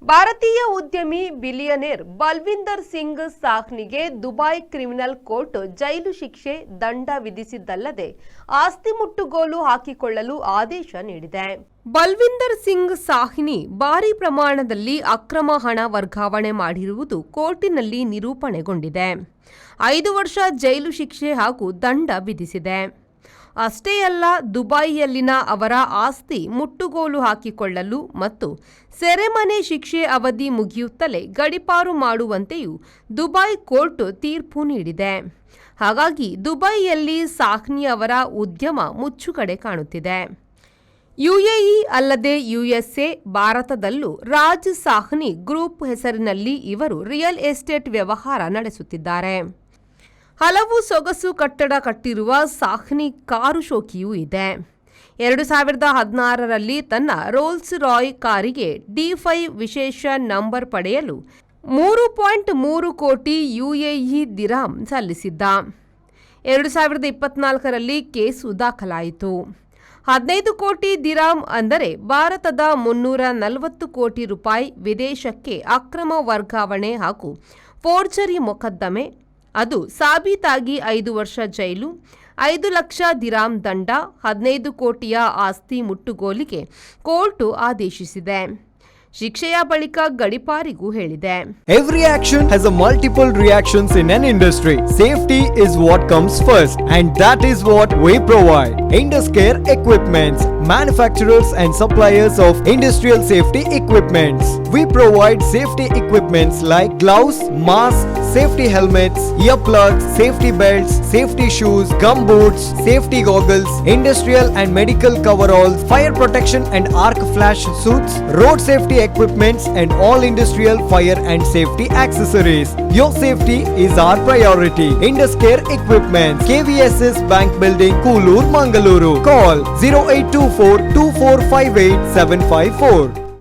ಭಾರತೀಯ ಉದ್ಯಮಿ ಬಿಲಿಯನೇರ್ ಬಲ್ವಿಂದರ್ ಸಿಂಗ್ ಸಾಹ್ನಿಗೆ ದುಬೈ ಕ್ರಿಮಿನಲ್ ಕೋರ್ಟ್ ಜೈಲು ಶಿಕ್ಷೆ ದಂಡ ವಿಧಿಸಿದ್ದಲ್ಲದೆ ಆಸ್ತಿ ಮುಟ್ಟುಗೋಲು ಹಾಕಿಕೊಳ್ಳಲು ಆದೇಶ ನೀಡಿದೆ. ಬಲ್ವಿಂದರ್ ಸಿಂಗ್ ಸಾಹ್ನಿ ಭಾರೀ ಪ್ರಮಾಣದಲ್ಲಿ ಅಕ್ರಮ ಹಣ ವರ್ಗಾವಣೆ ಮಾಡಿರುವುದು ಕೋರ್ಟಿನಲ್ಲಿ ನಿರೂಪಣೆಗೊಂಡಿದೆ. 5 ವರ್ಷ ಜೈಲು ಶಿಕ್ಷೆ ಹಾಗೂ ದಂಡ ವಿಧಿಸಿದೆ. ಅಷ್ಟೇ ಅಲ್ಲ, ದುಬೈಯಲ್ಲಿನ ಅವರ ಆಸ್ತಿ ಮುಟ್ಟುಗೋಲು ಹಾಕಿಕೊಳ್ಳಲು ಮತ್ತು ಸೆರೆಮನೆ ಶಿಕ್ಷೆ ಅವಧಿ ಮುಗಿಯುತ್ತಲೇ ಗಡೀಪಾರು ಮಾಡುವಂತೆಯೂ ದುಬೈ ಕೋರ್ಟ್ ತೀರ್ಪು ನೀಡಿದೆ. ಹಾಗಾಗಿ ದುಬೈಯಲ್ಲಿ ಸಾಹ್ನಿ ಅವರ ಉದ್ಯಮ ಮುಚ್ಚುಗಡೆ ಕಾಣುತ್ತಿದೆ. ಯುಎಇ ಅಲ್ಲದೆ ಯುಎಸ್ಎ, ಭಾರತದಲ್ಲೂ ರಾಜ್ ಸಾಹ್ನಿ ಗ್ರೂಪ್ ಹೆಸರಿನಲ್ಲಿ ಇವರು ರಿಯಲ್ ಎಸ್ಟೇಟ್ ವ್ಯವಹಾರ ನಡೆಸುತ್ತಿದ್ದಾರೆ. ಹಲವು ಸೊಗಸು ಕಟ್ಟಡ ಕಟ್ಟಿರುವ ಸಾಹ್ನಿ ಕಾರು ಶೋಕಿಯೂ ಇದೆ. 2016ರಲ್ಲಿ ತನ್ನ ರೋಲ್ಸ್ ರಾಯ್ ಕಾರಿಗೆ D5 ವಿಶೇಷ ನಂಬರ್ ಪಡೆಯಲು 3.3 ಕೋಟಿ ಯುಎಇ ದಿರ್ಹಂ ಸಲ್ಲಿಸಿದ್ದ. 2024ರಲ್ಲಿ ಕೇಸು ದಾಖಲಾಯಿತು. 15 ಕೋಟಿ ದಿರ್ಹಂ ಅಂದರೆ ಭಾರತದ 340 ಕೋಟಿ ರೂಪಾಯಿ ವಿದೇಶಕ್ಕೆ ಅಕ್ರಮ ವರ್ಗಾವಣೆ ಹಾಗೂ ಫೋರ್ಜರಿ ಮೊಕದ್ದಮೆ. ಅದು ಸಾಬೀತಾಗಿ 5 ವರ್ಷ ಜೈಲು, 5 ಲಕ್ಷ ದಿರ್ಹಂ ದಂಡ, 15 ಕೋಟಿಯ ಆಸ್ತಿ ಮುಟ್ಟುಗೋಲಿಗೆ ಕೋರ್ಟ್ ಆದೇಶಿಸಿದೆ. ಶಿಕ್ಷೆಯ ಬಳಿಕ ಗಡೀಪಾರಿಗೂ ಹೇಳಿದೆ. Every action has a multiple reactions in an industry. Safety is what comes first, and that is what we provide. Induscare Equipments, manufacturers and suppliers of industrial safety equipments. We provide safety equipments like gloves, masks, safety helmets, earplugs, safety belts, safety shoes, gum boots, safety goggles, industrial and medical coveralls, fire protection and arc flash suits, road safety equipments and all industrial fire and safety accessories. Your safety is our priority. Induscare Equipments, KVSS Bank Building, Koolur, Mangaluru. Call 0824 2458 754.